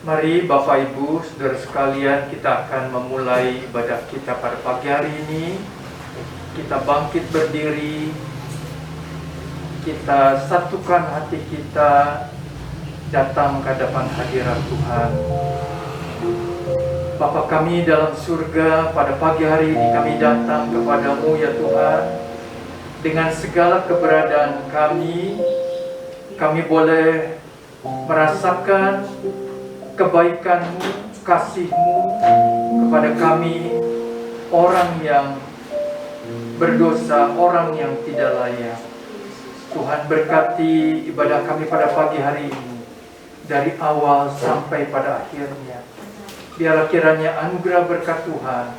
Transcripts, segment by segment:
Mari Bapak Ibu, saudara sekalian, kita akan memulai ibadah kita pada pagi hari ini. Kita bangkit berdiri, kita satukan hati kita, datang ke hadapan hadirat Tuhan. Bapa kami dalam surga, pada pagi hari ini kami datang kepadamu ya Tuhan. Dengan segala keberadaan kami boleh merasakan kebaikan-Mu, kasih-Mu kepada kami, orang yang berdosa, orang yang tidak layak. Tuhan berkati ibadah kami pada pagi hari ini, dari awal sampai pada akhirnya. Biarlah kiranya anugerah berkat Tuhan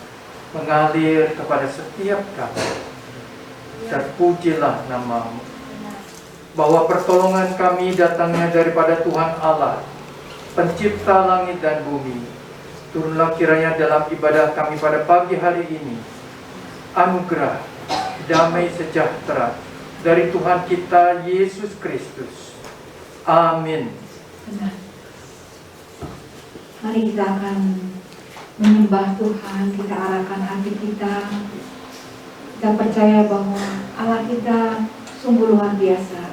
mengalir kepada setiap kami. Terpujilah nama-Mu, bahwa pertolongan kami datangnya daripada Tuhan Allah, Pencipta langit dan bumi. Turunlah kiranya dalam ibadah kami pada pagi hari ini anugerah, damai sejahtera dari Tuhan kita Yesus Kristus. Amin. Benar. Mari kita akan menyembah Tuhan, kita arahkan hati kita. Kita percaya bahwa Allah kita sungguh luar biasa.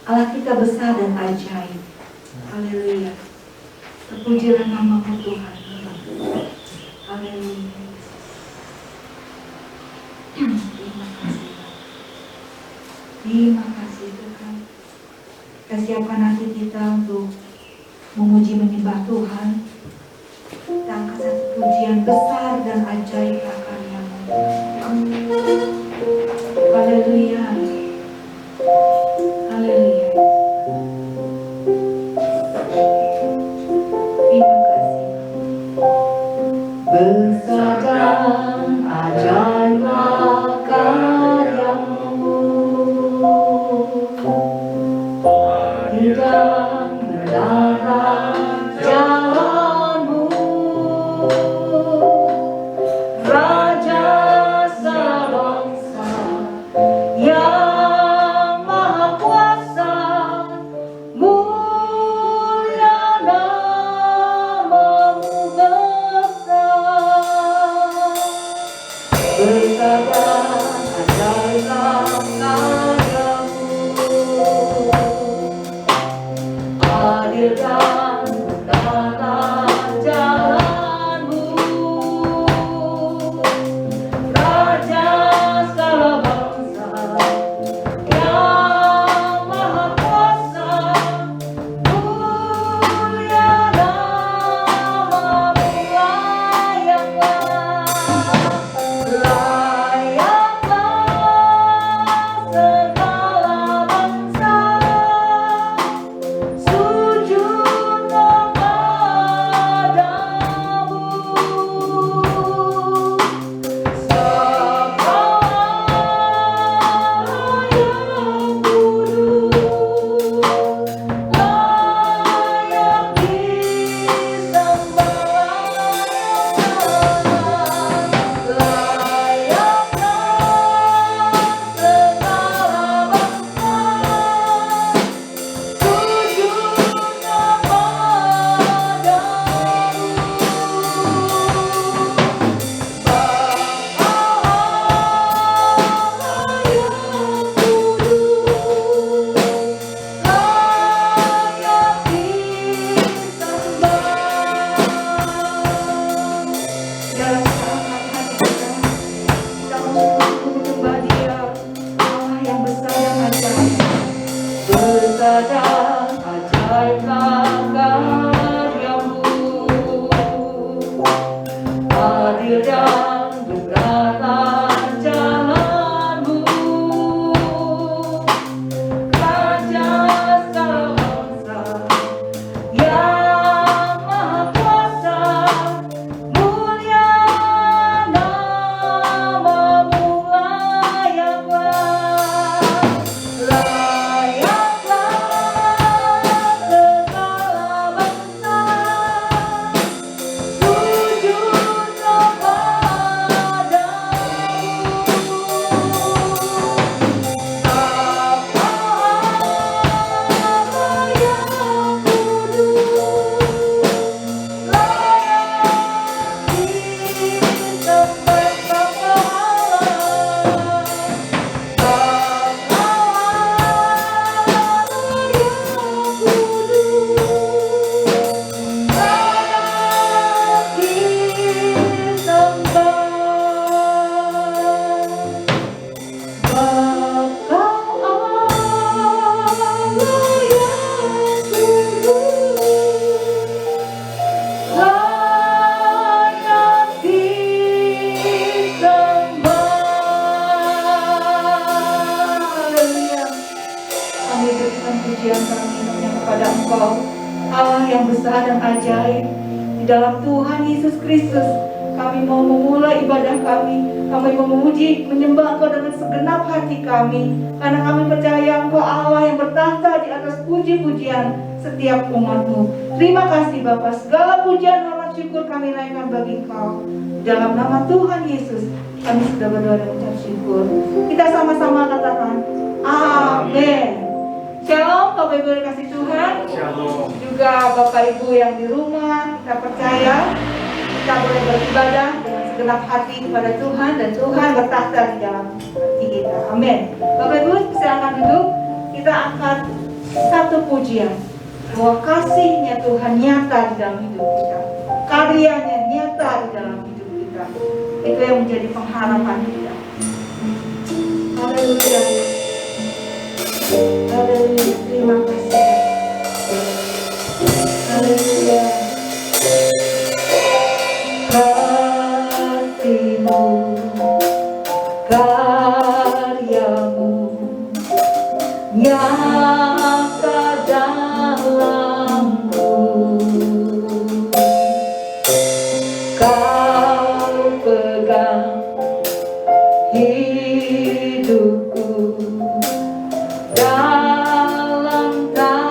Allah kita besar dan ajaib. Haleluya. Terpujilah nama-Mu Tuhan. Haleluya. Terima kasih Tuhan. Kita siapkan hati kita untuk memuji menyembah Tuhan. Kita angkat satu pujian besar dan ajaib karya-Mu. Haleluya. Haleluya. Terima kasih. Besar dan ajaib karya-Mu, dan benar jalan-Mu, Raja sebangsa yang maha kuasa, mulia nama-Mu besar. Besar dan ajaib karya-Mu, adil dan benar jalan-Mu, Raja segala bangsa yang maha kuasa, mulia nama-Mu. Layaklah segala bangsa sujud menyembah. kuasa dan ajaib. Di dalam Tuhan Yesus Kristus, kami mau memulai ibadah kami. Kami mau memuji, menyembah Engkau dengan segenap hati kami. Karena kami percaya Engkau Allah yang bertahta di atas puji-pujian setiap umat-Mu. Terima kasih Bapa, segala pujian, hormat, syukur kami naikkan bagi Engkau. Di dalam nama Tuhan Yesus, kami sudah berdoa dan mengucap syukur. Kita sama-sama katakan, amin. Shalom Bapak Ibu yang kasih Tuhan. Shalom. Juga Bapak Ibu yang di rumah, kita percaya kita boleh beribadah dengan segenap hati kepada Tuhan, dan Tuhan bertahta di dalam hati kita. Amin. Bapak Ibu silakan duduk. Kita angkat satu pujian bahwa kasihnya Tuhan nyata di dalam hidup kita, karyanya nyata di dalam hidup kita. Itu yang menjadi pengharapan kita. Haleluya. Haleluya. Terima kasih. Haleluya. Kasih-Mu, karya-Mu nyata dalamku. Kau pegang hidupku dalam tangan.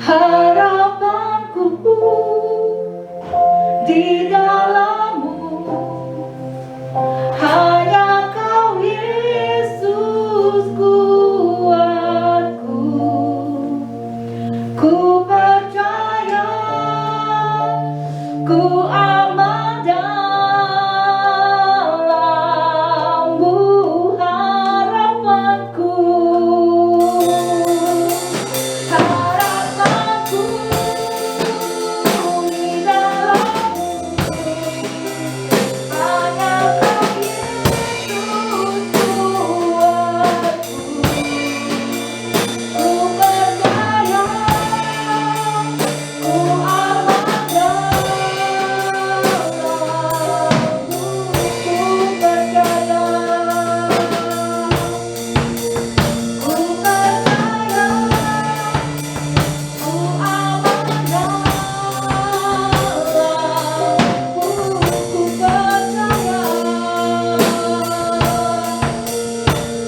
harapanku di dalam-Mu, hanya Kau Yesus kuatku. Ku percaya, ku aman dalam-Mu, harapanku. Harapanku di dalam-Mu, hanya Kau Yesus kuatku. Ku percaya, ku aman dalam-Mu, ku percaya, ku percaya, ku aman dalam-Mu, ku percaya,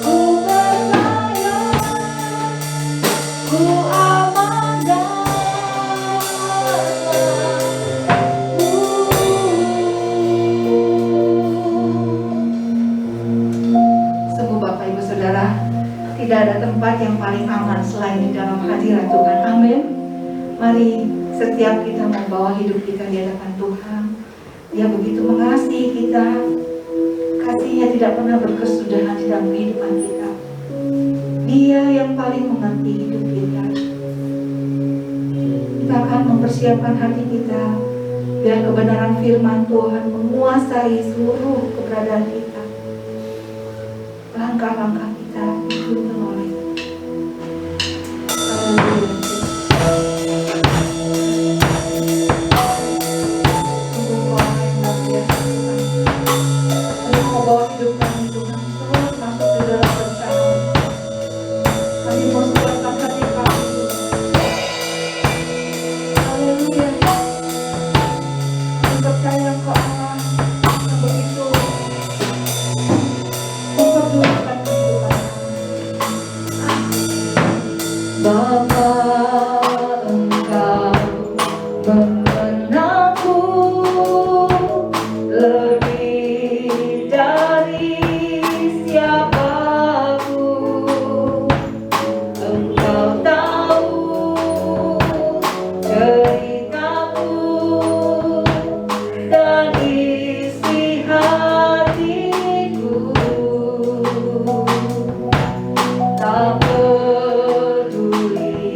ku percaya, ku aman dalam-Mu. Sungguh Bapak Ibu Saudara, tidak ada tempat yang paling aman selain di dalam hadirat Tuhan. Amin. Mari setiap kita membawa hidup kita di hadapan Tuhan. Dia begitu mengasihi kita. Kasihnya tidak pernah berkesudahan di dalam kehidupan kita. Dia yang paling mengerti hidup kita. Kita akan mempersiapkan hati kita biar kebenaran firman Tuhan menguasai seluruh keberadaan kita. Langkah-langkah kita dituntun oleh Haleluya. Sungguh Tuhan yang luar biasa Tuhan. Kami mau bawa hidup kami Tuhan terus masuk di dalam rencana. Kami mau siapkan hati kami Tuhan. Haleluya. Kami percaya Engkau Allah yang begitu memperdulikan kehidupan kami. Bapa, Engkau mengenalku lebih dari siapapun. Engkau tahu ceritaku dan isi hatiku. Tak peduli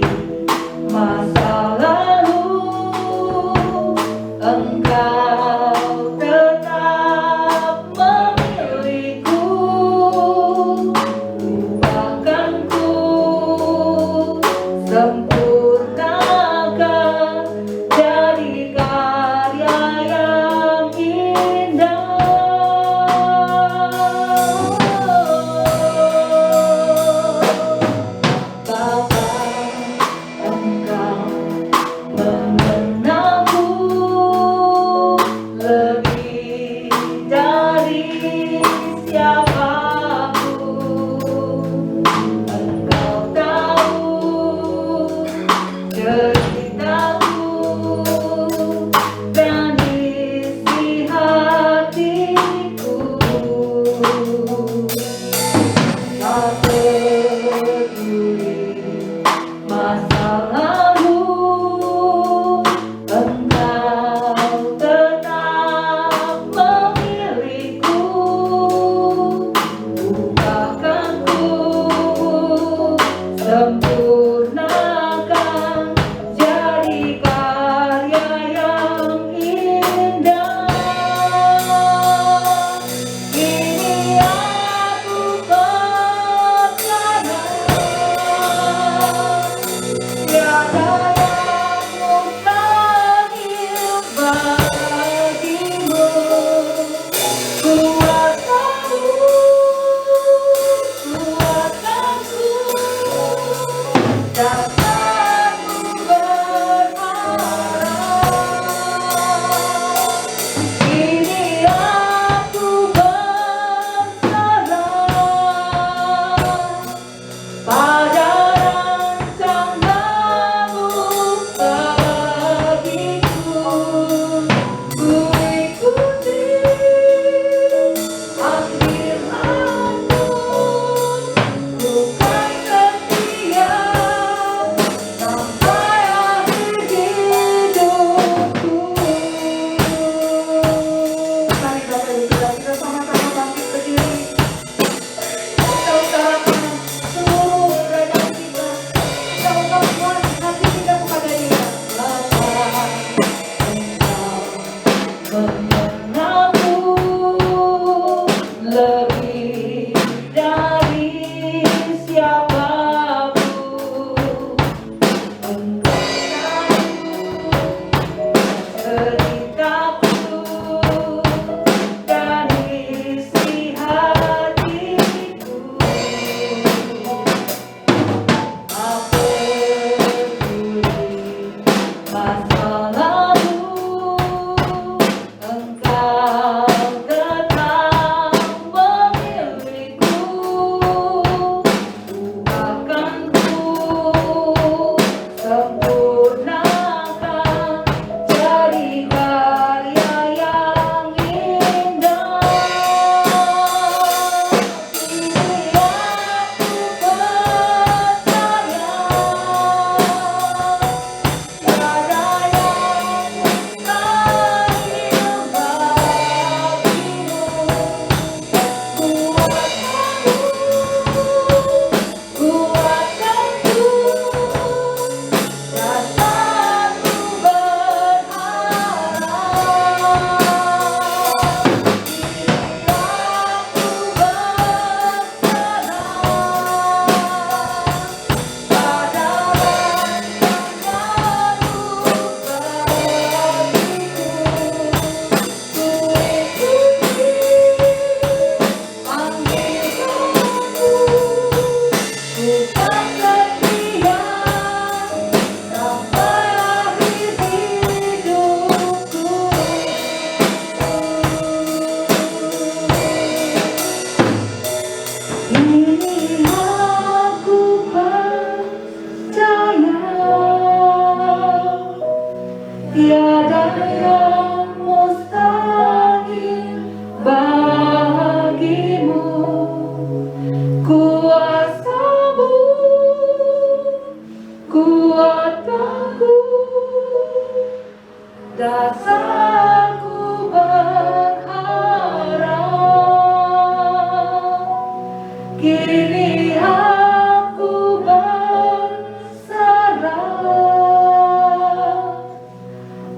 kini aku berserah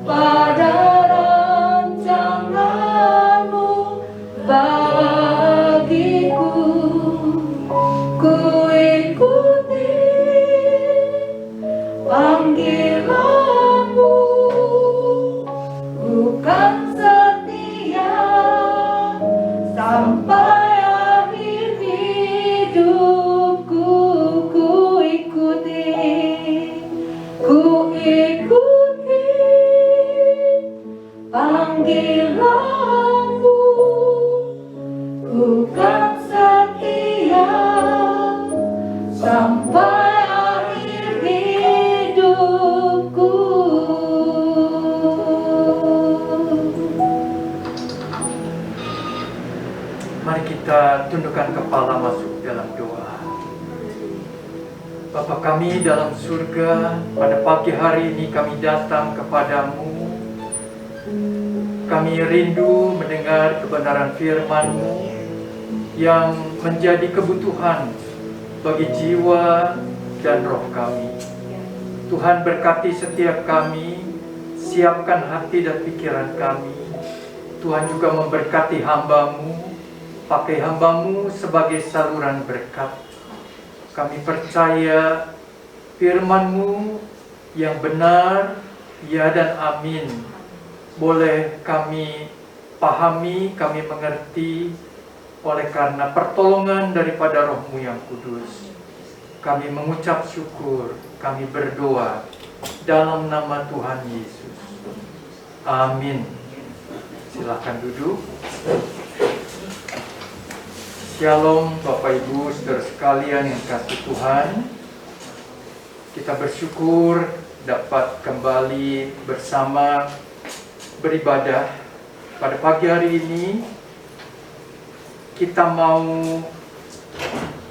pada rancangan-Mu bagiku. Ku ikuti panggilan-Mu, bukan setia sampai akhir hidupku. Ku ikuti panggilan-Mu, bukan setia sampai akhir hidupku. Mari kita tundukkan kepala masuk dalam doa. Bapa kami dalam surga, pada pagi hari ini kami datang kepadamu. Kami rindu mendengar kebenaran firman-Mu yang menjadi kebutuhan bagi jiwa dan roh kami. Tuhan berkati setiap kami, siapkan hati dan pikiran kami. Tuhan juga memberkati hamba-Mu, pakai hamba-Mu sebagai saluran berkat. Kami percaya firman-Mu yang benar, ya dan amin, boleh kami pahami, kami mengerti oleh karena pertolongan daripada Roh-Mu yang kudus. Kami mengucap syukur, kami berdoa dalam nama Tuhan Yesus. Amin. Silakan duduk. Shalom Bapak Ibu saudara sekalian yang kasih Tuhan. Kita bersyukur dapat kembali bersama beribadah. Pada pagi hari ini kita mau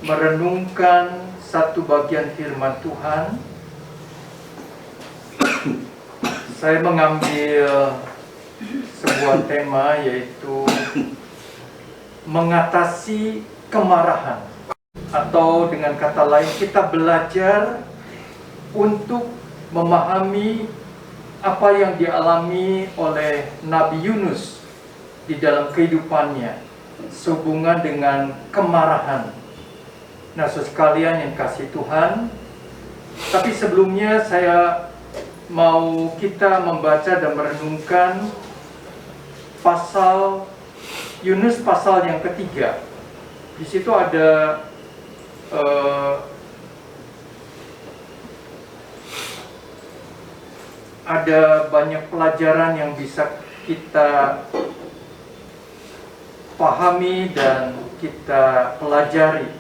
merenungkan satu bagian firman Tuhan. Saya mengambil sebuah tema, yaitu mengatasi kemarahan, atau dengan kata lain kita belajar untuk memahami apa yang dialami oleh Nabi Yunus di dalam kehidupannya sehubungan dengan kemarahan. Nah, saudara sekalian yang kasih Tuhan, tapi sebelumnya saya mau kita membaca dan merenungkan pasal Yunus pasal yang ketiga. Di situ ada banyak pelajaran yang bisa kita pahami dan kita pelajari.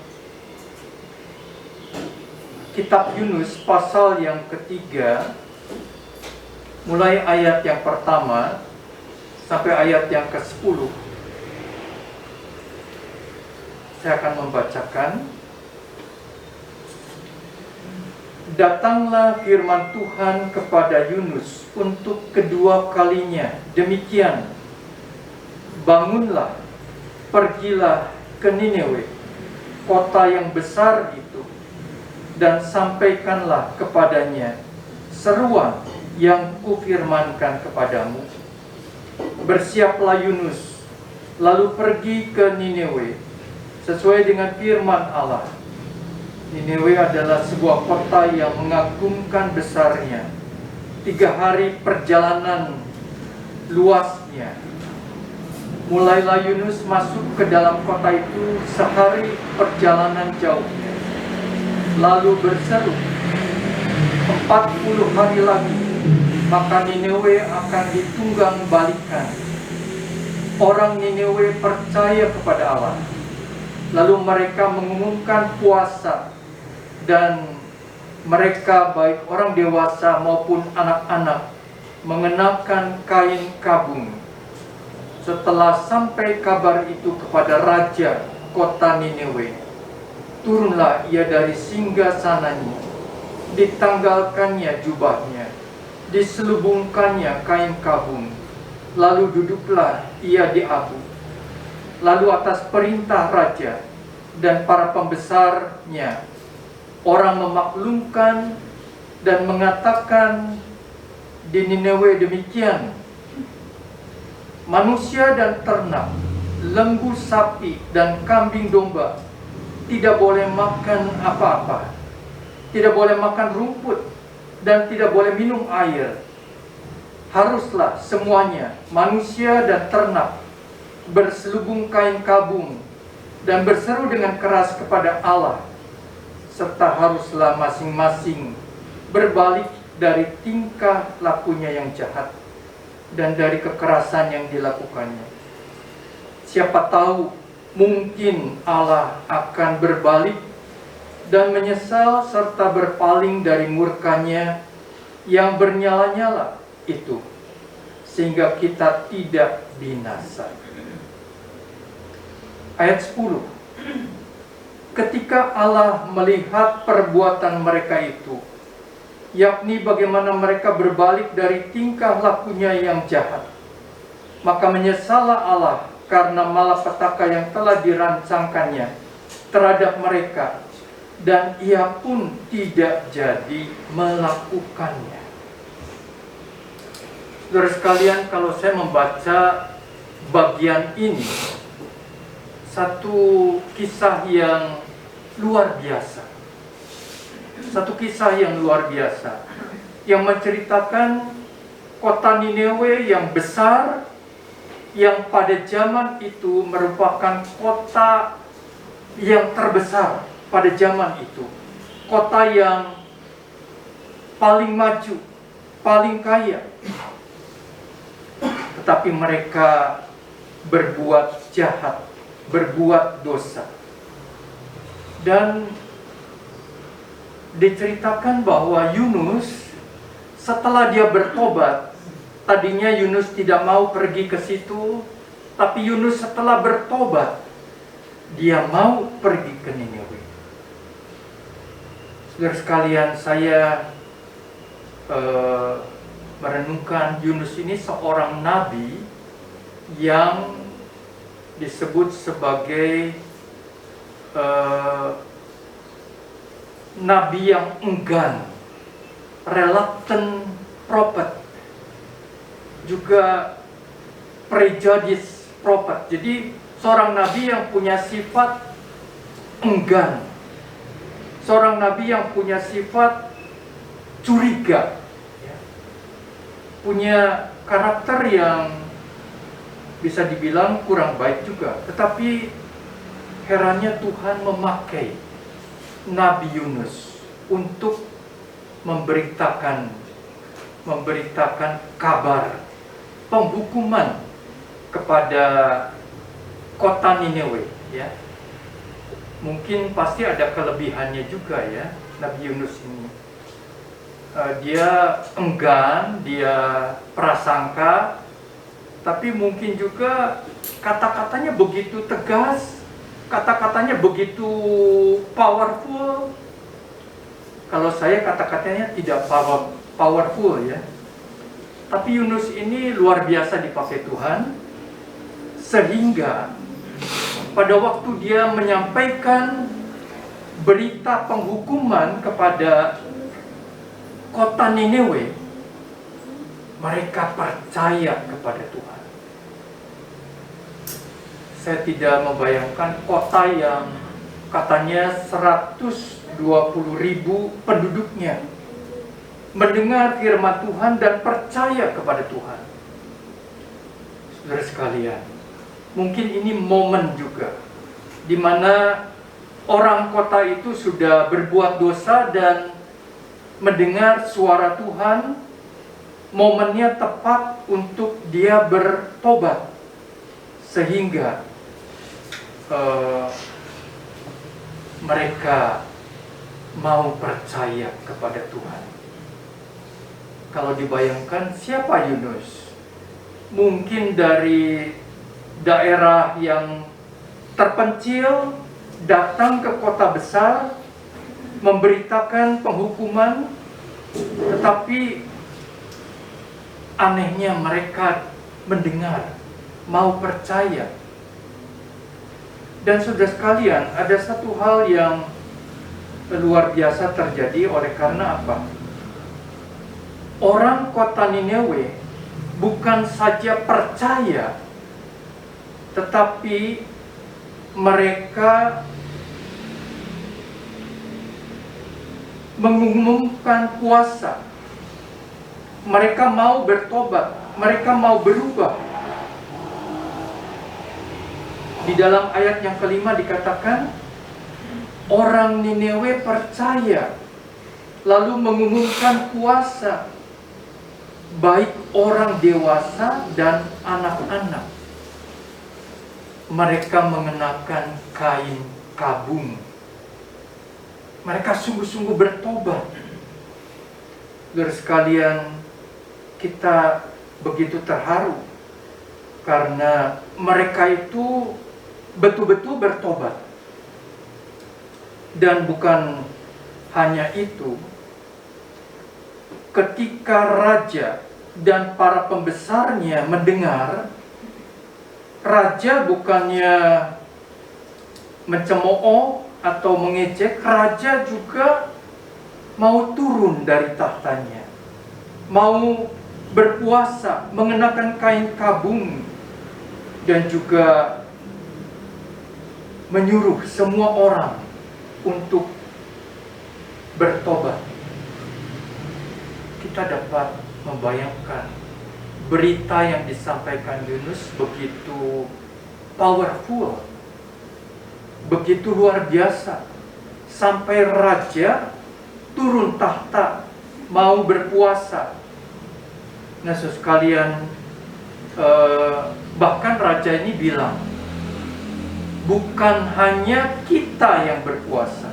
Kitab Yunus pasal yang ketiga, mulai ayat yang pertama sampai ayat yang ke-10. Saya akan membacakan. Datanglah firman Tuhan kepada Yunus untuk kedua kalinya. Demikian, bangunlah, pergilah ke Niniwe, kota yang besar itu, dan sampaikanlah kepadanya seruan yang kufirmankan kepadamu. Bersiaplah Yunus, lalu pergi ke Niniwe, sesuai dengan firman Allah. Niniwe adalah sebuah kota yang mengagumkan besarnya. 3 hari perjalanan luasnya. Mulailah Yunus masuk ke dalam kota itu sehari perjalanan jauhnya. Lalu berseru, 40 hari lagi, maka Niniwe akan ditunggang balikan. Orang Niniwe percaya kepada Allah. Lalu mereka mengumumkan puasa, dan mereka baik orang dewasa maupun anak-anak mengenakan kain kabung. Setelah sampai kabar itu kepada raja kota Niniwe, turunlah ia dari singgasananya, ditanggalkannya jubahnya, diselubungkannya kain kabung, lalu duduklah ia di abu. Lalu atas perintah raja, dan para pembesarnya, orang memaklumkan dan mengatakan di Niniwe demikian, manusia dan ternak, lembu, sapi, dan kambing domba tidak boleh makan apa-apa, tidak boleh makan rumput, dan tidak boleh minum air. Haruslah semuanya, manusia dan ternak, berselubung kain kabung dan berseru dengan keras kepada Allah, serta haruslah masing-masing berbalik dari tingkah lakunya yang jahat dan dari kekerasan yang dilakukannya. Siapa tahu mungkin Allah akan berbalik dan menyesal serta berpaling dari murkanya yang bernyala-nyala itu, sehingga kita tidak binasa. Ayat 10. Ketika Allah melihat perbuatan mereka itu, yakni bagaimana mereka berbalik dari tingkah lakunya yang jahat, maka menyesallah Allah karena malapetaka yang telah dirancangkannya terhadap mereka, dan ia pun tidak jadi melakukannya. Saudara sekalian, kalau saya membaca bagian ini, satu kisah yang luar biasa. Satu kisah yang luar biasa yang menceritakan kota Niniwe yang besar, yang pada zaman itu merupakan kota yang terbesar pada zaman itu, kota yang paling maju, paling kaya. Tetapi mereka berbuat jahat, berbuat dosa. Dan diceritakan bahwa Yunus setelah dia bertobat, tadinya Yunus tidak mau pergi ke situ, tapi Yunus setelah bertobat, dia mau pergi ke Niniwe. Saudara sekalian, saya merenungkan Yunus ini seorang nabi yang disebut sebagai nabi yang enggan, reluctant prophet, juga prejudiced prophet. Jadi seorang nabi yang punya sifat enggan, seorang nabi yang punya sifat curiga, punya karakter yang bisa dibilang kurang baik juga. Tetapi herannya Tuhan memakai Nabi Yunus untuk memberitakan kabar penghukuman kepada kota Niniwe, ya. Mungkin pasti ada kelebihannya juga, ya, Nabi Yunus ini. Dia enggan, dia prasangka, tapi mungkin juga kata-katanya begitu tegas, kata-katanya begitu powerful. Kalau saya kata-katanya tidak powerful, ya. Tapi Yunus ini luar biasa dipakai Tuhan, sehingga pada waktu dia menyampaikan berita penghukuman kepada kota Niniwe, mereka percaya kepada Tuhan. Saya tidak membayangkan kota yang katanya 120.000 penduduknya mendengar firman Tuhan dan percaya kepada Tuhan. Saudara sekalian, mungkin ini momen juga di mana orang kota itu sudah berbuat dosa dan mendengar suara Tuhan. Momennya tepat untuk dia bertobat, sehingga mereka mau percaya kepada Tuhan. Kalau dibayangkan, siapa Yunus? Mungkin dari daerah yang terpencil datang ke kota besar memberitakan penghukuman, tetapi anehnya mereka mendengar, mau percaya. Dan saudara sekalian, ada satu hal yang luar biasa terjadi oleh karena apa? Orang kota Niniwe bukan saja percaya, tetapi mereka mengumumkan puasa. Mereka mau bertobat, mereka mau berubah. Di dalam ayat yang kelima dikatakan, orang Niniwe percaya, lalu mengumumkan puasa, baik orang dewasa dan anak-anak. Mereka mengenakan kain kabung. Mereka sungguh-sungguh bertobat. Saudara sekalian, kita begitu terharu karena mereka itu betul-betul bertobat. Dan bukan hanya itu, ketika raja dan para pembesarnya mendengar, raja bukannya mencemooh atau mengejek, raja juga mau turun dari tahtanya, mau berpuasa, mengenakan kain kabung, dan juga menyuruh semua orang untuk bertobat. Kita dapat membayangkan berita yang disampaikan Yunus begitu powerful, begitu luar biasa, sampai raja turun tahta mau berpuasa. Nah, saudara sekalian, bahkan raja ini bilang, bukan hanya kita yang berpuasa,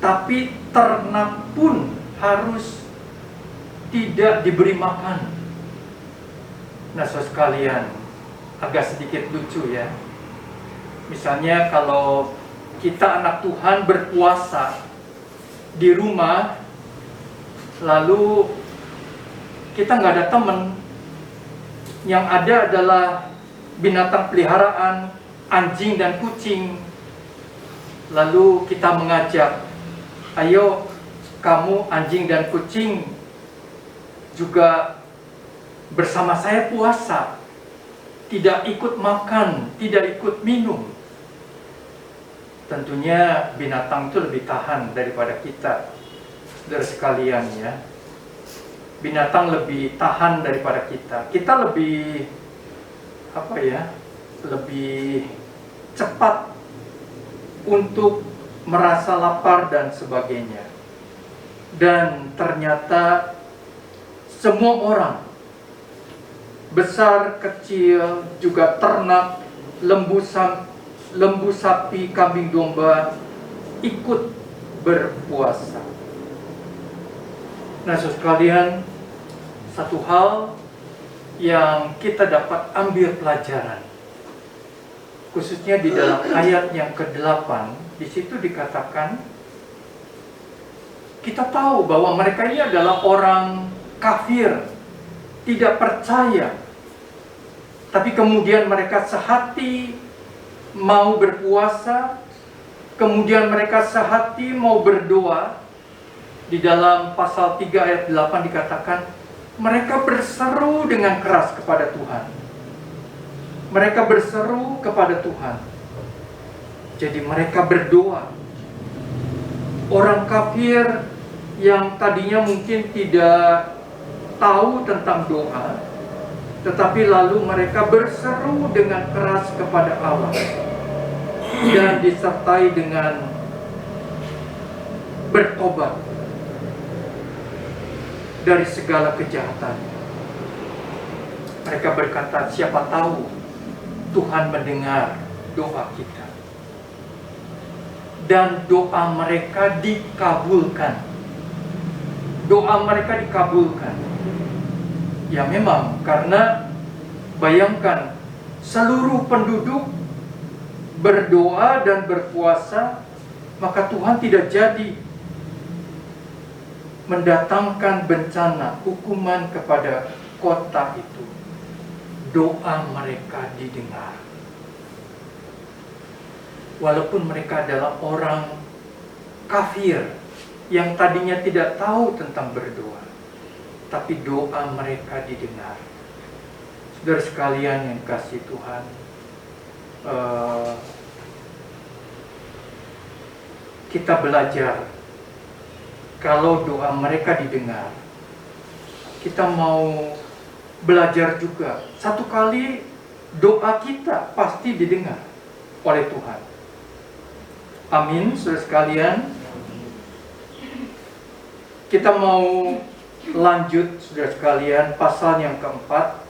tapi ternak pun harus tidak diberi makan. Nah, saudara sekalian, agak sedikit lucu ya. Misalnya kalau kita anak Tuhan berpuasa di rumah, lalu kita nggak ada teman, yang ada adalah binatang peliharaan, anjing dan kucing. Lalu kita mengajak, ayo kamu anjing dan kucing juga bersama saya puasa, tidak ikut makan, tidak ikut minum. Tentunya binatang itu lebih tahan daripada kita, saudara sekalian ya. Binatang lebih tahan daripada kita. Kita lebih lebih cepat untuk merasa lapar dan sebagainya. Dan ternyata semua orang, besar, kecil, juga ternak, lembu sapi, kambing domba, ikut berpuasa. Nah, saudara sekalian, satu hal yang kita dapat ambil pelajaran, khususnya di dalam ayat yang ke-8, di situ dikatakan, kita tahu bahwa mereka ini adalah orang kafir, tidak percaya, tapi kemudian mereka sehati mau berpuasa, kemudian mereka sehati mau berdoa. Di dalam pasal 3 ayat 8 dikatakan, mereka berseru dengan keras kepada Tuhan. Mereka berseru kepada Tuhan. Jadi mereka berdoa. Orang kafir yang tadinya mungkin tidak tahu tentang doa, tetapi lalu mereka berseru dengan keras kepada Allah, dan disertai dengan bertobat dari segala kejahatan. Mereka berkata, siapa tahu Tuhan mendengar doa kita. Dan doa mereka dikabulkan. Doa mereka dikabulkan. Ya memang, karena bayangkan, seluruh penduduk berdoa dan berpuasa, maka Tuhan tidak jadi mendatangkan bencana, hukuman kepada kota itu. Doa mereka didengar. walaupun mereka adalah orang kafir yang tadinya tidak tahu tentang berdoa, tapi doa mereka didengar. Saudara sekalian yang kasih Tuhan, kita belajar kalau doa mereka didengar, kita mau belajar juga. Satu kali doa kita pasti didengar oleh Tuhan. Amin, saudara sekalian. Kita mau lanjut, saudara sekalian, pasal yang keempat.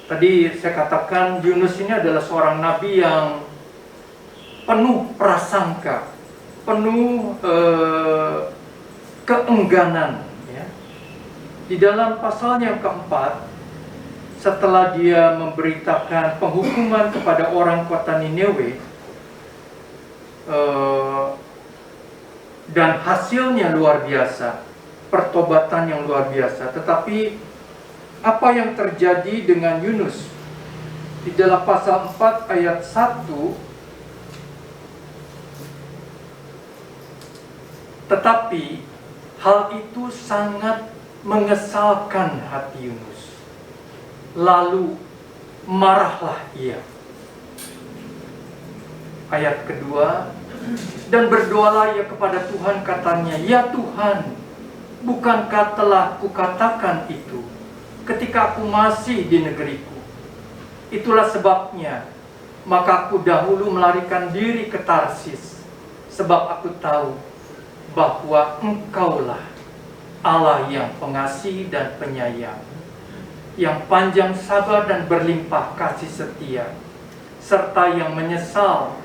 Tadi saya katakan Yunus ini adalah seorang nabi yang penuh prasangka, penuh keengganan. Ya. Di dalam pasal yang keempat, setelah dia memberitakan penghukuman kepada orang kota Niniwe, dan hasilnya luar biasa, pertobatan yang luar biasa. Tetapi apa yang terjadi dengan Yunus? Di dalam pasal 4 ayat 1, tetapi hal itu sangat mengesalkan hati Yunus. Lalu marahlah ia. Ayat kedua, dan berdoalah ia kepada Tuhan, katanya, ya Tuhan, bukankah telah kukatakan itu ketika aku masih di negeriku? Itulah sebabnya maka aku dahulu melarikan diri ke Tarsis, sebab aku tahu bahwa Engkaulah Allah yang pengasih dan penyayang, yang panjang sabar dan berlimpah kasih setia, serta yang menyesal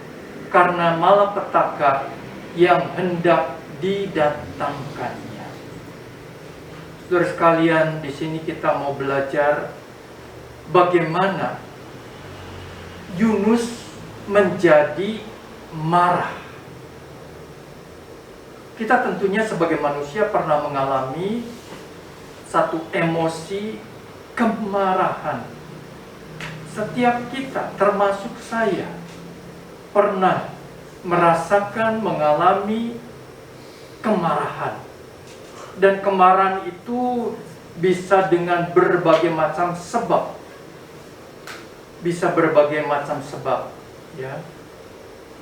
karena malapetaka yang hendak didatangkannya. Saudara sekalian, di sini kita mau belajar bagaimana Yunus menjadi marah. Kita tentunya sebagai manusia pernah mengalami satu emosi kemarahan. Setiap kita, termasuk saya, pernah merasakan, mengalami kemarahan. Dan kemarahan itu bisa dengan berbagai macam sebab. Bisa berbagai macam sebab, ya.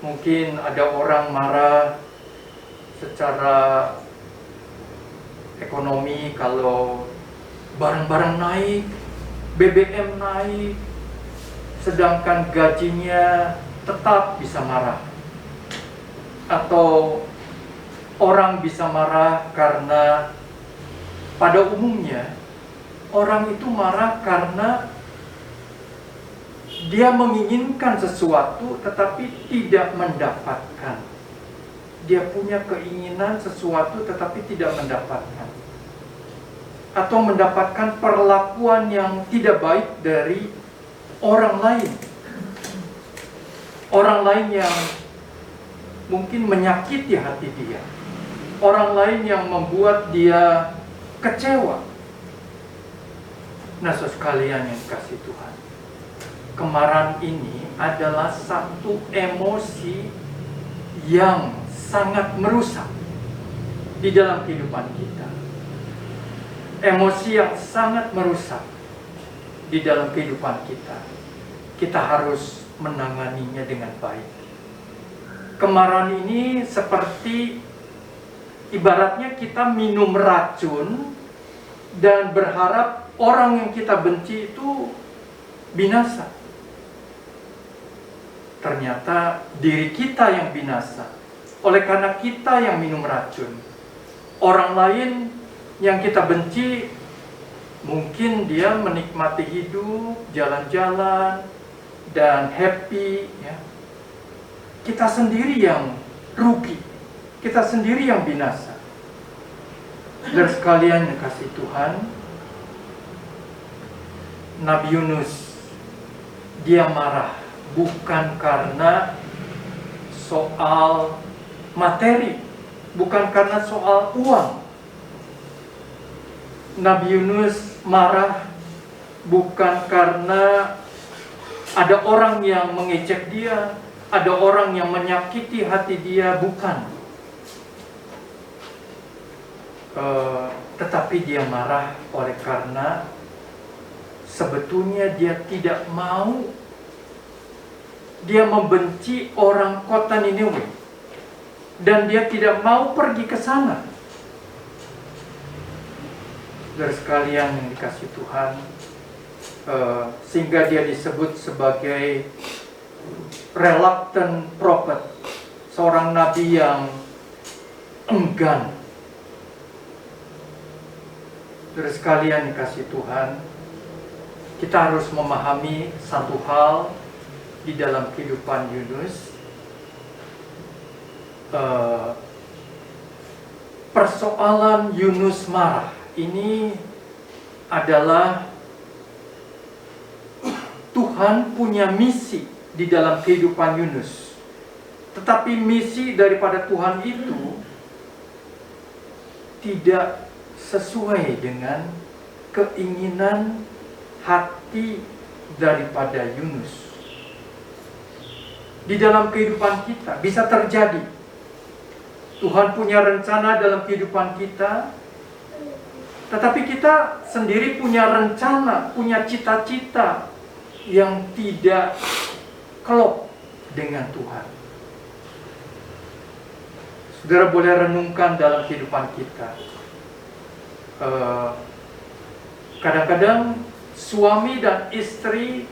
Mungkin ada orang marah secara ekonomi, kalau barang-barang naik, BBM naik, sedangkan gajinya tetap bisa marah. Atau orang bisa marah karena pada umumnya orang itu marah karena dia menginginkan sesuatu tetapi tidak mendapatkan. Dia punya keinginan sesuatu tetapi tidak mendapatkan. Atau mendapatkan perlakuan yang tidak baik dari orang lain. Orang lain yang mungkin menyakiti hati dia. Orang lain yang membuat dia kecewa. Nah, saudara sekalian yang kasih Tuhan, kemarahan ini adalah satu emosi yang sangat merusak di dalam kehidupan kita. Emosi yang sangat merusak di dalam kehidupan kita. Kita harus menanganinya dengan baik. Kemarahan ini seperti ibaratnya kita minum racun dan berharap orang yang kita benci itu binasa. Ternyata diri kita yang binasa oleh karena kita yang minum racun. Orang lain yang kita benci mungkin dia menikmati hidup, jalan-jalan dan happy, ya. Kita sendiri yang rugi. Kita sendiri yang binasa. Saudara sekalian yang kasih Tuhan, Nabi Yunus, dia marah bukan karena soal materi, bukan karena soal uang. Nabi Yunus marah bukan karena ada orang yang mengejek dia, ada orang yang menyakiti hati dia, bukan. Tetapi dia marah oleh karena sebetulnya dia tidak mau, dia membenci orang kota Niniwe, dan dia tidak mau pergi ke sana. Saudara sekalian yang dikasihi Tuhan, sehingga dia disebut sebagai reluctant prophet, seorang nabi yang enggan. Saudara sekalian dikasihi Tuhan, kita harus memahami satu hal di dalam kehidupan Yunus. Persoalan Yunus marah ini adalah Tuhan punya misi di dalam kehidupan Yunus. Tetapi misi daripada Tuhan itu tidak sesuai dengan keinginan hati daripada Yunus. Di dalam kehidupan kita bisa terjadi. Tuhan punya rencana dalam kehidupan kita, tetapi kita sendiri punya rencana, punya cita-cita yang tidak klop dengan Tuhan. Saudara boleh renungkan dalam kehidupan kita. Kadang-kadang suami dan istri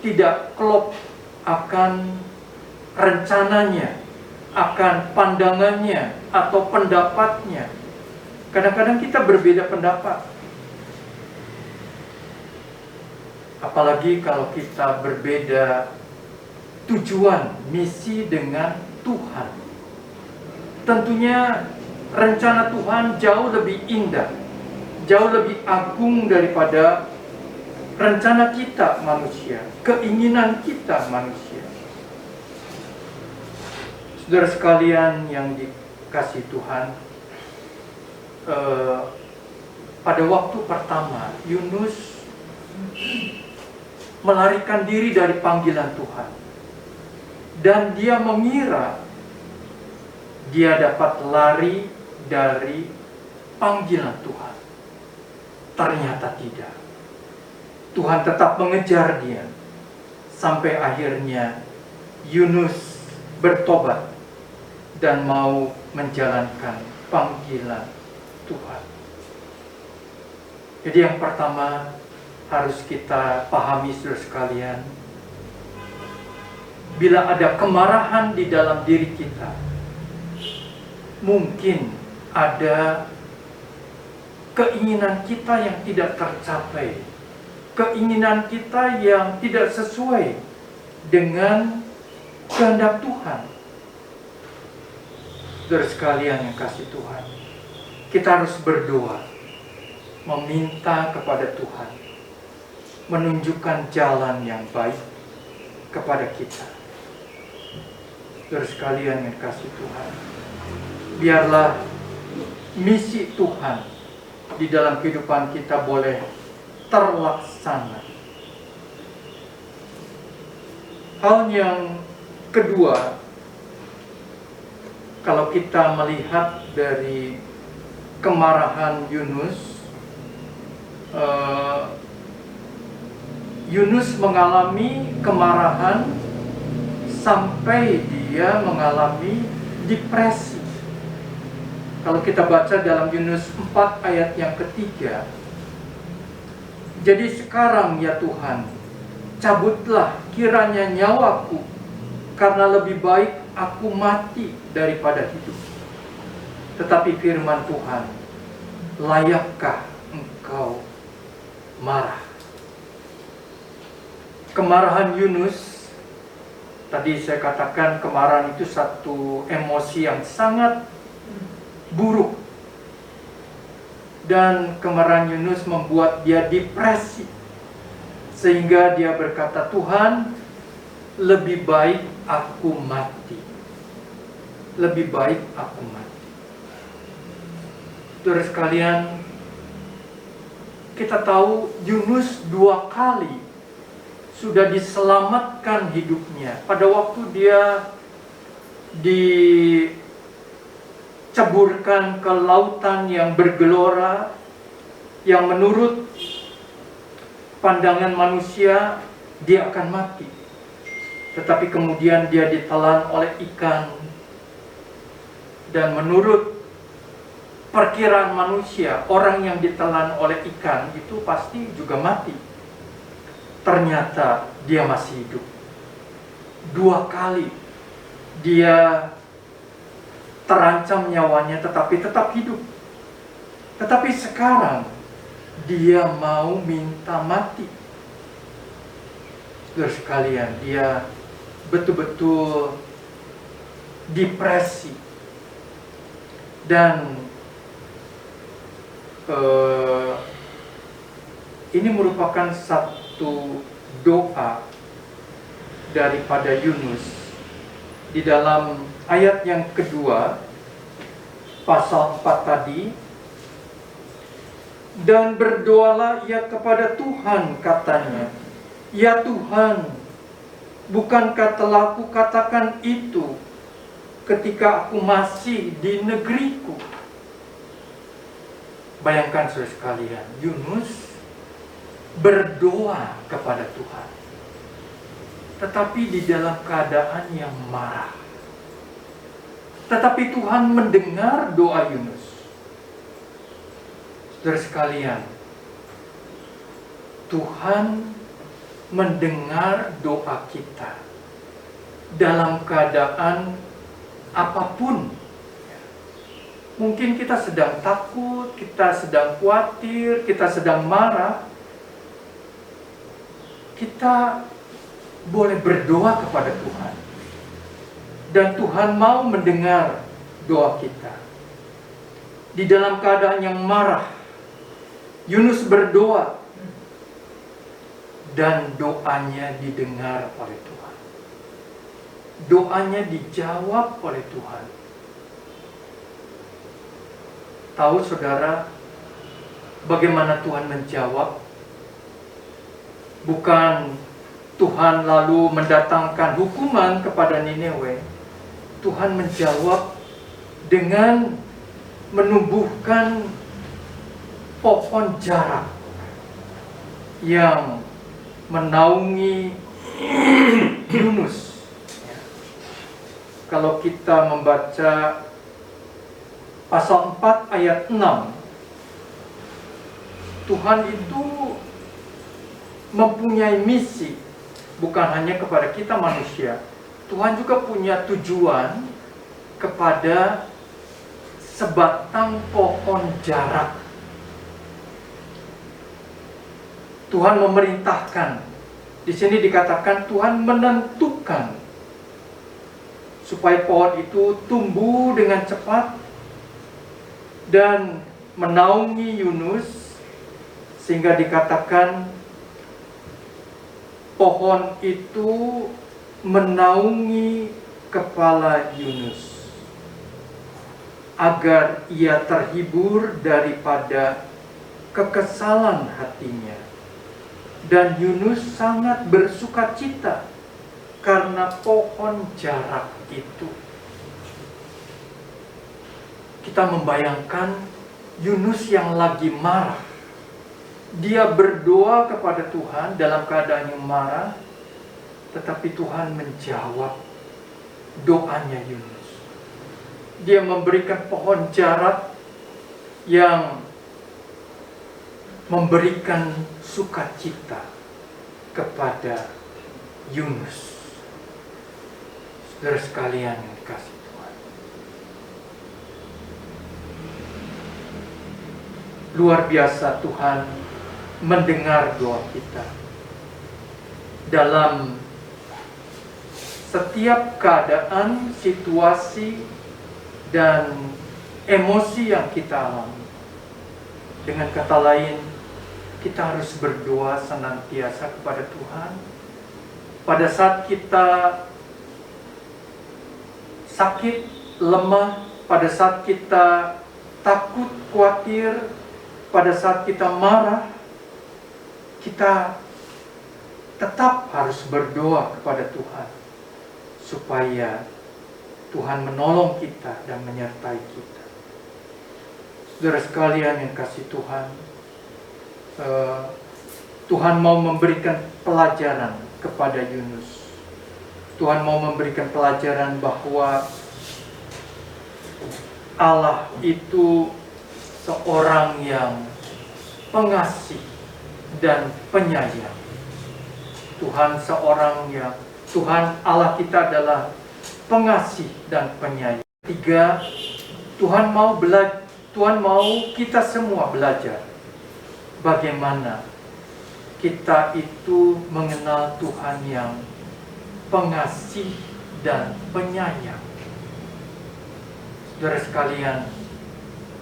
tidak klop akan rencananya, akan pandangannya atau pendapatnya. Kadang-kadang kita berbeda pendapat. Apalagi kalau kita berbeda tujuan, misi dengan Tuhan. Tentunya rencana Tuhan jauh lebih indah, jauh lebih agung daripada rencana kita manusia, keinginan kita manusia. Saudara sekalian yang dikasihi Tuhan, pada waktu pertama Yunus melarikan diri dari panggilan Tuhan, dan dia mengira dia dapat lari dari panggilan Tuhan. Ternyata tidak. Tuhan tetap mengejar dia sampai akhirnya Yunus bertobat dan mau menjalankan panggilan Tuhan. Jadi yang pertama harus kita pahami, saudara sekalian, bila ada kemarahan di dalam diri kita, mungkin ada keinginan kita yang tidak tercapai, keinginan kita yang tidak sesuai dengan kehendak Tuhan. Saudara sekalian yang kasih Tuhan, kita harus berdoa, meminta kepada Tuhan menunjukkan jalan yang baik kepada kita. Saudara sekalian yang kasih Tuhan, biarlah misi Tuhan di dalam kehidupan kita boleh terlaksana. Hal yang kedua, kalau kita melihat dari kemarahan Yunus, Yunus mengalami kemarahan sampai dia mengalami depresi. Kalau kita baca dalam Yunus 4 ayat yang ketiga, jadi sekarang ya Tuhan, cabutlah kiranya nyawaku, karena lebih baik aku mati daripada hidup. Tetapi firman Tuhan, layakkah engkau marah? Kemarahan Yunus, tadi saya katakan kemarahan itu satu emosi yang sangat buruk. Dan kemarahan Yunus membuat dia depresi, sehingga dia berkata, Tuhan, lebih baik aku mati. Lebih baik aku mati. Saudara sekalian, kita tahu Yunus 2 kali sudah diselamatkan hidupnya. Pada waktu dia diceburkan ke lautan yang bergelora, yang menurut pandangan manusia dia akan mati. Tetapi kemudian dia ditelan oleh ikan, dan menurut perkiraan manusia, orang yang ditelan oleh ikan itu pasti juga mati. Ternyata dia masih hidup. 2 kali dia terancam nyawanya, tetapi tetap hidup. Tetapi sekarang dia mau minta mati. Saudara sekalian, dia betul-betul depresi. Dan ini merupakan satu doa daripada Yunus. Di dalam ayat yang kedua, pasal 4 tadi, dan berdoalah ia kepada Tuhan, katanya, ya Tuhan, bukankah telah kukatakan itu ketika aku masih di negeriku? Bayangkan saudara sekalian, Yunus berdoa kepada Tuhan, tetapi di dalam keadaan yang marah. Tetapi Tuhan mendengar doa Yunus. Saudara sekalian, Tuhan mendengar doa kita dalam keadaan apapun. Mungkin kita sedang takut, kita sedang khawatir, kita sedang marah. Kita boleh berdoa kepada Tuhan, dan Tuhan mau mendengar doa kita. Di dalam keadaan yang marah, Yunus berdoa, dan doanya didengar oleh Tuhan. Doanya dijawab oleh Tuhan. Tahu saudara, bagaimana Tuhan menjawab? Bukan Tuhan lalu mendatangkan hukuman kepada Niniwe. Tuhan menjawab dengan menumbuhkan pohon jarak yang menaungi Yunus. Kalau kita membaca pasal 4 ayat 6, Tuhan itu mempunyai misi, bukan hanya kepada kita manusia. Tuhan juga punya tujuan kepada sebatang pohon jarak. Tuhan memerintahkan. Di sini dikatakan Tuhan menentukan supaya pohon itu tumbuh dengan cepat dan menaungi Yunus, sehingga dikatakan pohon itu menaungi kepala Yunus agar ia terhibur daripada kekesalan hatinya. Dan Yunus sangat bersukacita karena pohon jarak itu. Kita membayangkan Yunus yang lagi marah. Dia berdoa kepada Tuhan dalam keadaan yang marah, tetapi Tuhan menjawab doanya Yunus. Dia memberikan pohon jarak yang memberikan sukacita kepada Yunus. Saudara sekalian yang dikasihi Tuhan, luar biasa Tuhan mendengar doa kita dalam setiap keadaan, situasi, dan emosi yang kita alami. Dengan kata lain, kita harus berdoa senantiasa kepada Tuhan. Pada saat kita sakit, lemah, pada saat kita takut, khawatir, pada saat kita marah, kita tetap harus berdoa kepada Tuhan supaya Tuhan menolong kita dan menyertai kita. Saudara sekalian yang kasih Tuhan, Tuhan mau memberikan pelajaran kepada Yunus. Tuhan mau memberikan pelajaran bahwa Allah itu seorang yang pengasih dan penyayang. Tuhan Allah kita adalah pengasih dan penyayang. Tiga, Tuhan mau kita semua belajar bagaimana kita itu mengenal Tuhan yang pengasih dan penyayang. Saudara sekalian,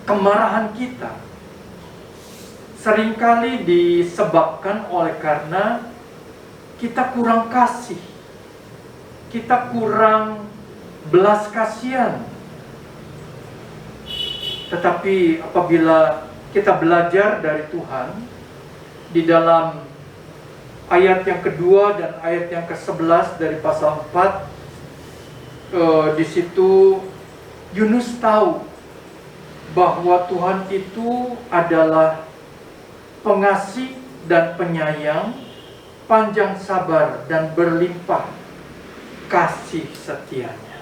kemarahan kita seringkali disebabkan oleh karena kita kurang kasih, kita kurang belas kasihan. Tetapi apabila kita belajar dari Tuhan, di dalam ayat yang kedua dan ayat yang ke-11 dari pasal 4, di situ Yunus tahu bahwa Tuhan itu adalah pengasih dan penyayang, panjang sabar dan berlimpah kasih setianya.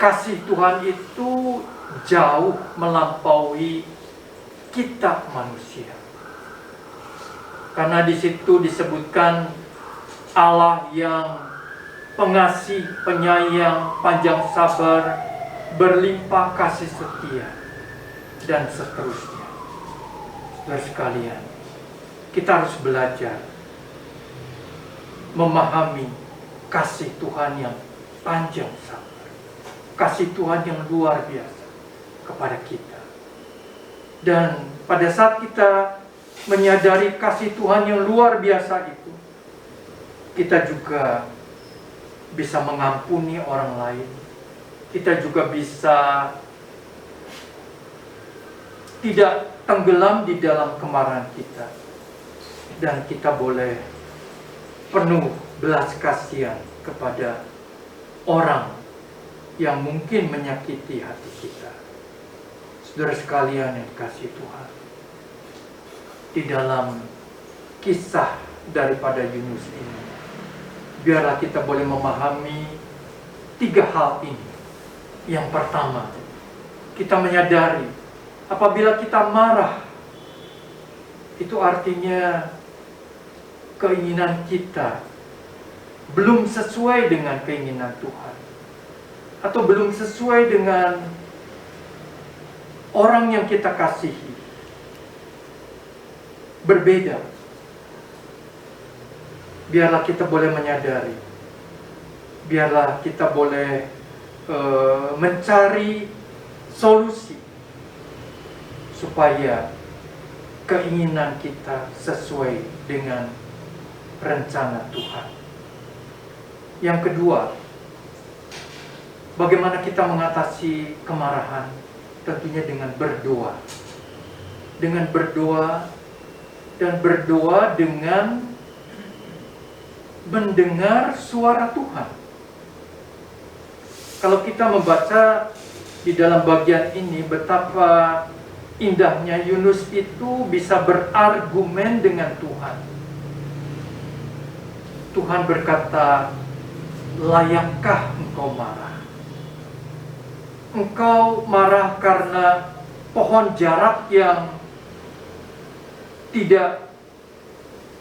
Kasih Tuhan itu jauh melampaui kita manusia. Karena di situ disebutkan Allah yang pengasih, penyayang, panjang sabar, berlimpah kasih setia, dan seterusnya. Saudara sekalian, kita harus belajar memahami kasih Tuhan yang panjang sabar, kasih Tuhan yang luar biasa kepada kita. Dan pada saat kita menyadari kasih Tuhan yang luar biasa itu, kita juga bisa mengampuni orang lain. Kita juga bisa tidak tenggelam di dalam kemarahan kita. Dan kita boleh penuh belas kasihan kepada orang yang mungkin menyakiti hati kita. Saudara sekalian yang dikasihi Tuhan, di dalam kisah daripada Yunus ini, biarlah kita boleh memahami 3 hal ini. Yang pertama, kita menyadari apabila kita marah, itu artinya keinginan kita belum sesuai dengan keinginan Tuhan, atau belum sesuai dengan orang yang kita kasihi. Berbeda. Biarlah kita boleh menyadari, biarlah kita boleh mencari solusi supaya keinginan kita sesuai dengan rencana Tuhan. Yang kedua, bagaimana kita mengatasi kemarahan? Tentunya dengan berdoa. Dengan berdoa, dan berdoa dengan mendengar suara Tuhan. Kalau kita membaca di dalam bagian ini, betapa indahnya Yunus itu bisa berargumen dengan Tuhan. Tuhan berkata, layakkah engkau marah? Engkau marah karena pohon jarak yang tidak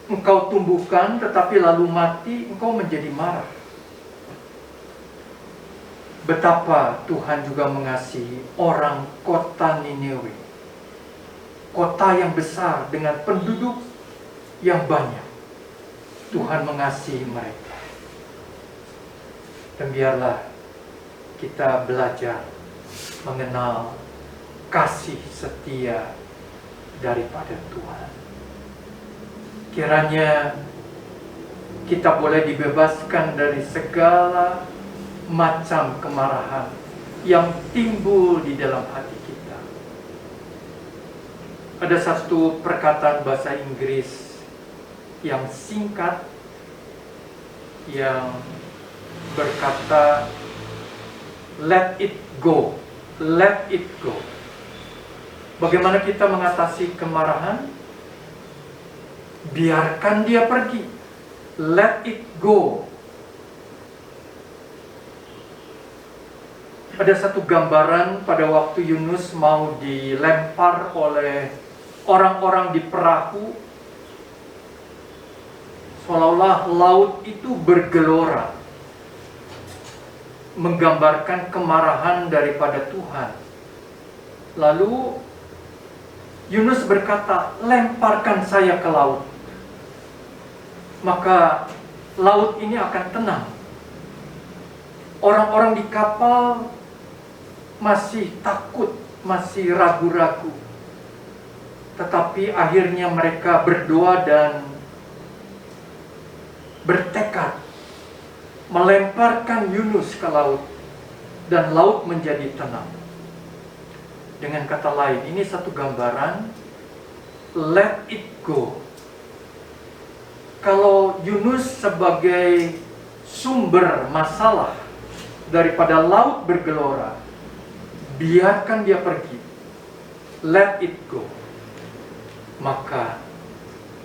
engkau tumbuhkan tetapi lalu mati, engkau menjadi marah. Betapa Tuhan juga mengasihi orang kota Niniwe, kota yang besar dengan penduduk yang banyak. Tuhan mengasihi mereka. Dan biarlah kita belajar mengenal kasih setia daripada Tuhan. Kiranya kita boleh dibebaskan dari segala macam kemarahan yang timbul di dalam hati kita. Ada satu perkataan bahasa Inggris yang singkat yang berkata let it go. Let it go. Bagaimana kita mengatasi kemarahan? Biarkan dia pergi. Let it go. Ada satu gambaran pada waktu Yunus mau dilempar oleh orang-orang di perahu, seolah-olah laut itu bergelora, menggambarkan kemarahan daripada Tuhan. Lalu Yunus berkata, lemparkan saya ke laut, maka laut ini akan tenang. Orang-orang di kapal masih takut, masih ragu-ragu. Tetapi akhirnya mereka berdoa dan bertekad melemparkan Yunus ke laut, dan laut menjadi tenang. Dengan kata lain, ini satu gambaran let it go. Kalau Yunus sebagai sumber masalah daripada laut bergelora, biarkan dia pergi, let it go, maka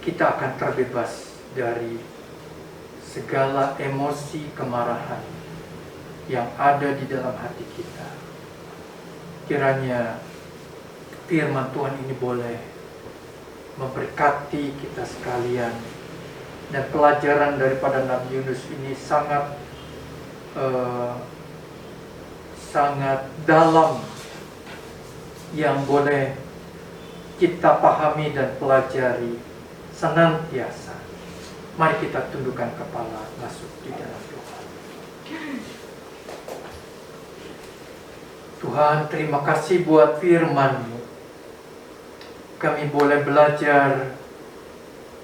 kita akan terbebas dari segala emosi kemarahan yang ada di dalam hati kita. Kiranya firman Tuhan ini boleh memberkati kita sekalian, dan pelajaran daripada Nabi Yunus ini sangat dalam, yang boleh kita pahami dan pelajari senantiasa. Mari kita tundukkan kepala, masuk di dalam doa. Tuhan, terima kasih buat firman-Mu. Kami boleh belajar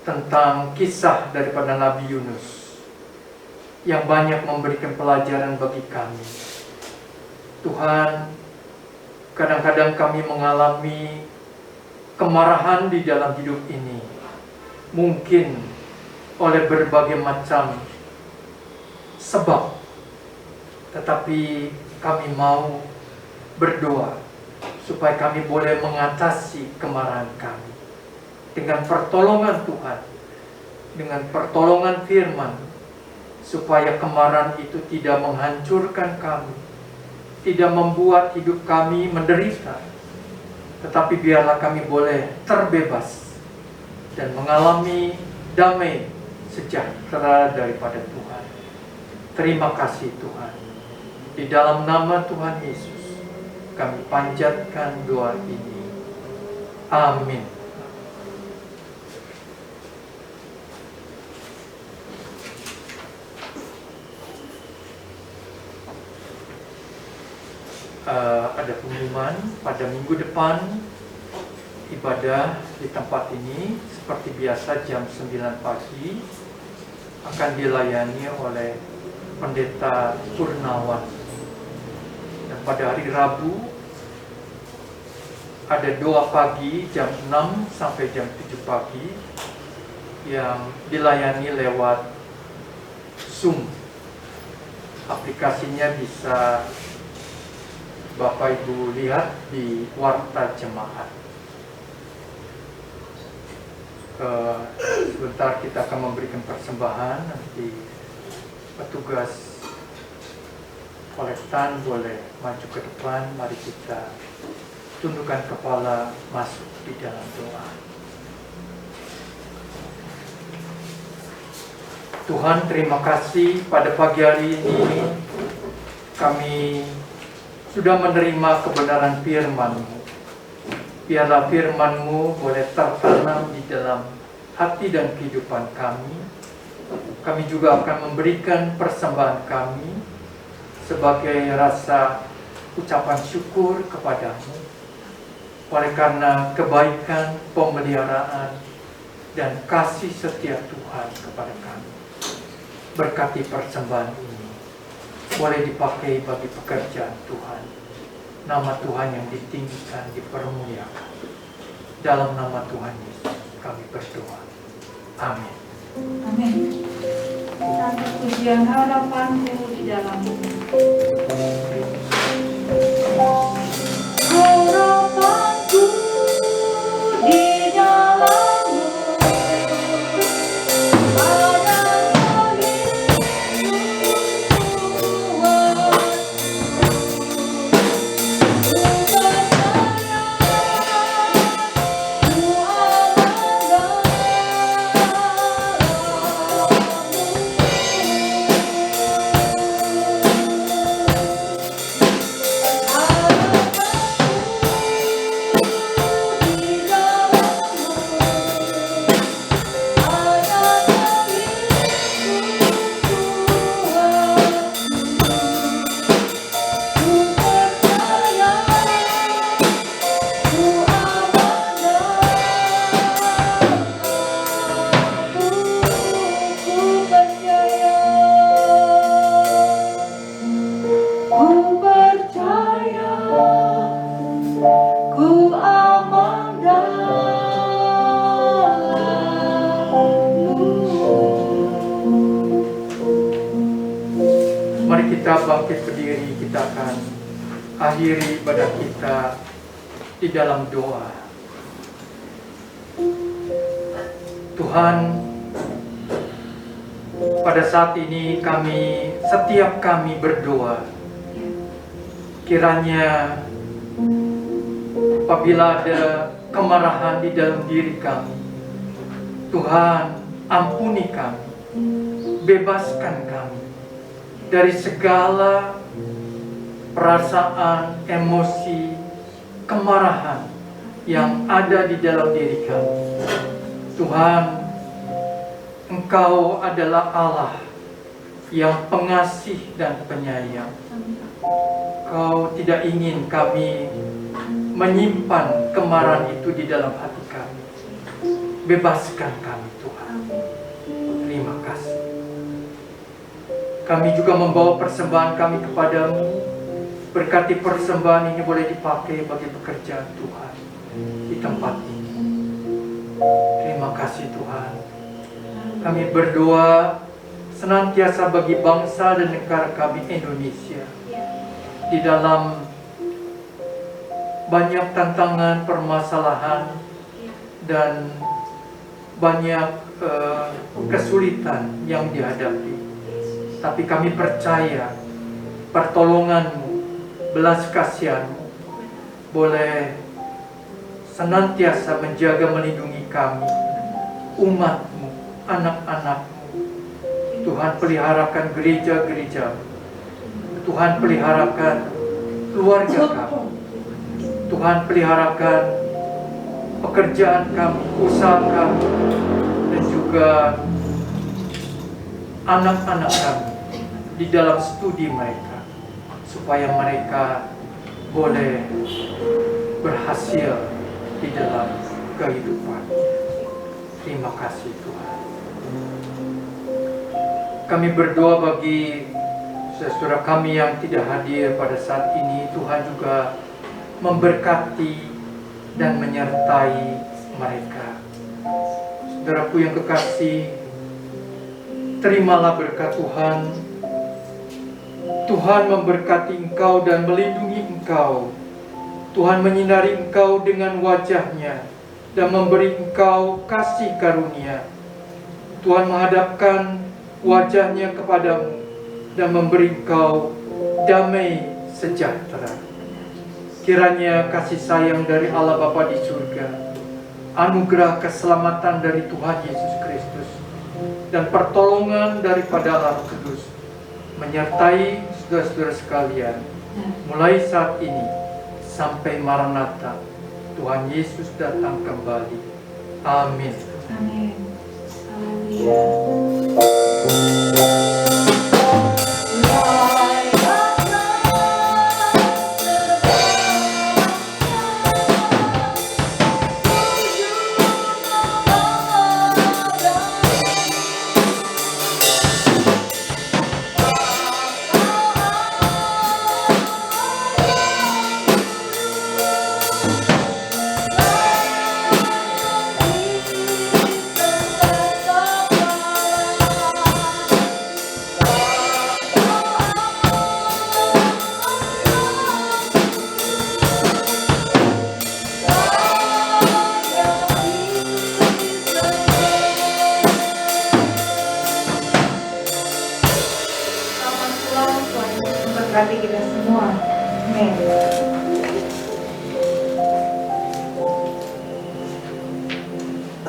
tentang kisah daripada Nabi Yunus yang banyak memberikan pelajaran bagi kami. Tuhan, kadang-kadang kami mengalami kemarahan di dalam hidup ini, mungkin oleh berbagai macam sebab, tetapi kami mau berdoa supaya kami boleh mengatasi kemarahan kami dengan pertolongan Tuhan, dengan pertolongan firman, supaya kemarahan itu tidak menghancurkan kami, tidak membuat hidup kami menderita, tetapi biarlah kami boleh terbebas dan mengalami damai sejahtera daripada Tuhan. Terima kasih Tuhan. Di dalam nama Tuhan Yesus kami panjatkan doa ini. Amin. Ada pengumuman pada minggu depan ibadah di tempat ini seperti biasa jam 9 pagi akan dilayani oleh Pendeta Purnawan, dan pada hari Rabu ada doa pagi jam 6 sampai jam 7 pagi yang dilayani lewat Zoom. Aplikasinya bisa Bapak Ibu lihat di Warta Jemaat. Sebentar kita akan memberikan persembahan, nanti petugas kolektan boleh maju ke depan. Mari kita tundukkan kepala, masuk di dalam doa. Tuhan, terima kasih pada pagi hari ini kami sudah menerima kebenaran firman-Mu. Biarlah firman-Mu boleh tertanam di dalam hati dan kehidupan kami. Kami juga akan memberikan persembahan kami sebagai rasa ucapan syukur kepadamu, oleh karena kebaikan, pemeliharaan, dan kasih setia Tuhan kepada kami. Berkati persembahan ini boleh dipakai bagi pekerjaan Tuhan. Nama Tuhan yang ditinggikan, dipermuliakan. Dalam nama Tuhan Yesus kami berdoa. Amin. Amin. Satu pujian harapanku di dalammu. Harapanku di dalammu, adalah Yesus Tuhan. Mari kita bangkit berdiri, kita akan akhiri ibadah kita di dalam doa. Tuhan, pada saat ini setiap kami berdoa, kiranya apabila ada kemarahan di dalam diri kami, Tuhan ampuni kami, bebaskan kami dari segala perasaan, emosi, kemarahan yang ada di dalam diri kami. Tuhan, Engkau adalah Allah yang pengasih dan penyayang. Kau tidak ingin kami menyimpan kemarahan itu di dalam hati kami. Bebaskan kami, Tuhan. Terima kasih. Kami juga membawa persembahan kami kepadamu. Berkati persembahan ini boleh dipakai bagi pekerjaan Tuhan di tempat ini. Terima kasih Tuhan. Kami berdoa senantiasa bagi bangsa dan negara kami Indonesia. Di dalam banyak tantangan, permasalahan, dan banyak kesulitan yang dihadapi. Tapi kami percaya pertolongan-Mu, belas kasihan-Mu boleh senantiasa menjaga melindungi kami, umat-Mu, anak-anak-Mu. Tuhan peliharakan gereja-gereja-Mu. Tuhan peliharakan keluarga kami. Tuhan peliharakan pekerjaan kami, usaha kami, dan juga anak-anak kami di dalam studi mereka, supaya mereka boleh berhasil di dalam kehidupan. Terima kasih Tuhan. Kami berdoa bagi saudara kami yang tidak hadir pada saat ini. Tuhan juga memberkati dan menyertai mereka. Saudaraku yang kekasih, terimalah berkat Tuhan. Tuhan memberkati engkau dan melindungi engkau. Tuhan menyinari engkau dengan wajah-Nya dan memberi engkau kasih karunia. Tuhan menghadapkan wajah-Nya kepadamu dan memberi engkau damai sejahtera. Kiranya kasih sayang dari Allah Bapa di surga, anugerah keselamatan dari Tuhan Yesus Kristus, dan pertolongan daripada Roh Kudus menyertai saudara-saudara sekalian mulai saat ini sampai Maranatha, Tuhan Yesus datang kembali. Amin. Amin. Haleluya. Tuhan, Tuhan Yesus memberkati kita semua. Amin.